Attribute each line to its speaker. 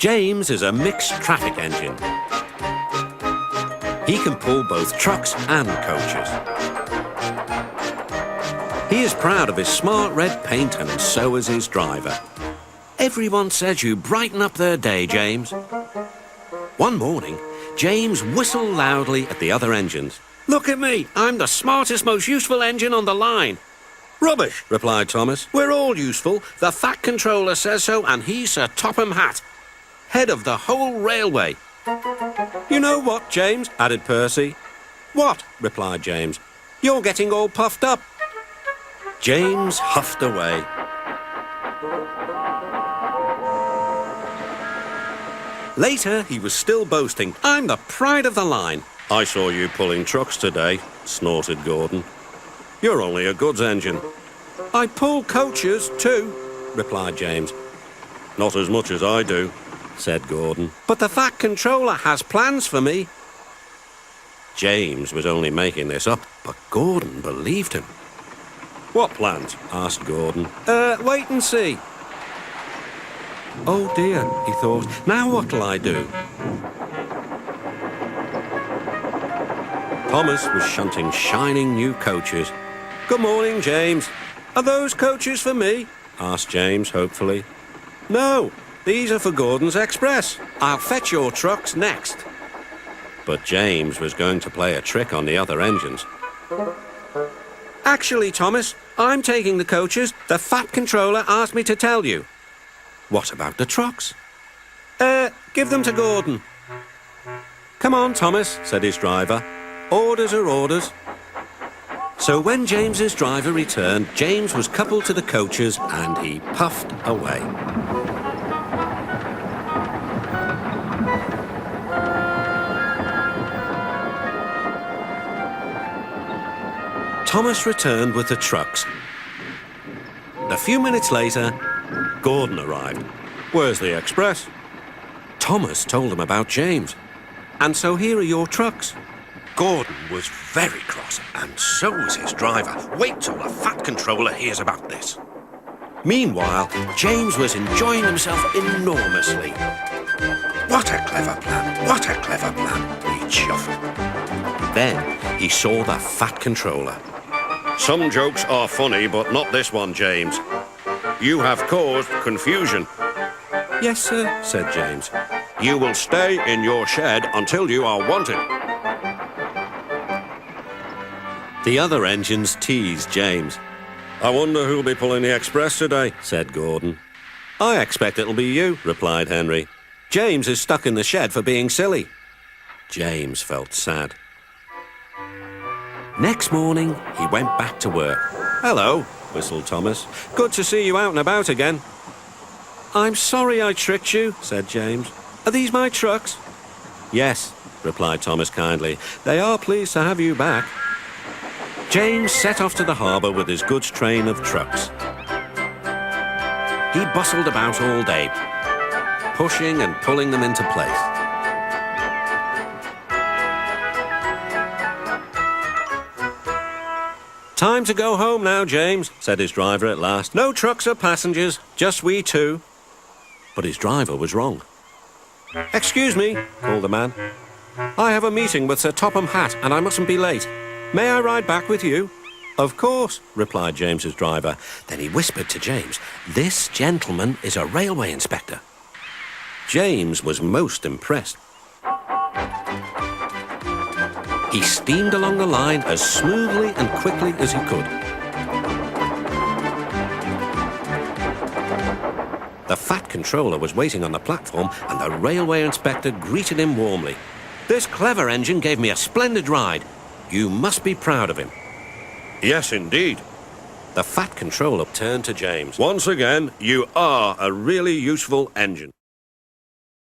Speaker 1: James is a mixed traffic engine. He can pull both trucks and coaches. He is proud of his smart red paint, and so is his driver. Everyone says you brighten up their day, James. One morning, James whistled loudly at the other engines. "Look at me, I'm the smartest, most useful engine on the line." "Rubbish," replied Thomas. "We're all useful. The Fat Controller says so, and he's Sir Topham Hatt, head of the whole railway." "You know what, James?" added Percy. "What?" replied James. "You're getting all puffed up." James huffed away. Later, he was still boasting. "I'm the pride of the line." "I saw you pulling trucks today," snorted Gordon. "You're only a goods engine." "I pull coaches too," replied James. "Not as much as I do," said Gordon. "But the Fat Controller has plans for me." James was only making this up, but Gordon believed him. "What plans?" asked Gordon. Wait and see." "Oh dear," he thought. "Now what'll I do?" Thomas was shunting shining new coaches. "Good morning, James. Are those coaches for me?" asked James hopefully. "No, these are for Gordon's Express. I'll fetch your trucks next." But James was going to play a trick on the other engines. "Actually, Thomas, I'm taking the coaches. The Fat Controller asked me to tell you." "What about the trucks?" Give them to Gordon." "Come on, Thomas," said his driver. "Orders are orders." So when James's driver returned, James was coupled to the coaches and he puffed away. Thomas returned with the trucks. A few minutes later, Gordon arrived. "Where's the express?" Thomas told him about James. "And so here are your trucks." Gordon was very cross, and so was his driver. Wait till the Fat Controller hears about this. Meanwhile, James was enjoying himself enormously. "What a clever plan! What a clever plan!" he chuckled. Then he saw the Fat Controller. "Some jokes are funny, but not this one, James. You have caused confusion." "Yes, sir," said James. "You will stay in your shed until you are wanted." The other engines teased James. "I wonder who'll be pulling the express today," said Gordon. "I expect it'll be you," replied Henry. "James is stuck in the shed for being silly." James felt sad. Next morning, he went back to work. "Hello," whistled Thomas. "Good to see you out and about again." "I'm sorry I tricked you," said James. "Are these my trucks?" "Yes," replied Thomas kindly. "They are pleased to have you back." James set off to the harbour with his goods train of trucks. He bustled about all day, pushing and pulling them into place. "Time to go home now, James," said his driver at last. "No trucks or passengers, just we two." But his driver was wrong. "Excuse me," called the man. "I have a meeting with Sir Topham Hatt and I mustn't be late. May I ride back with you?" "Of course," replied James's driver. Then he whispered to James, "This gentleman is a railway inspector." James was most impressed. He steamed along the line as smoothly and quickly as he could. The Fat Controller was waiting on the platform and the railway inspector greeted him warmly. "This clever engine gave me a splendid ride. You must be proud of him." "Yes, indeed." The Fat Controller turned to James. "Once again, you are a really useful engine."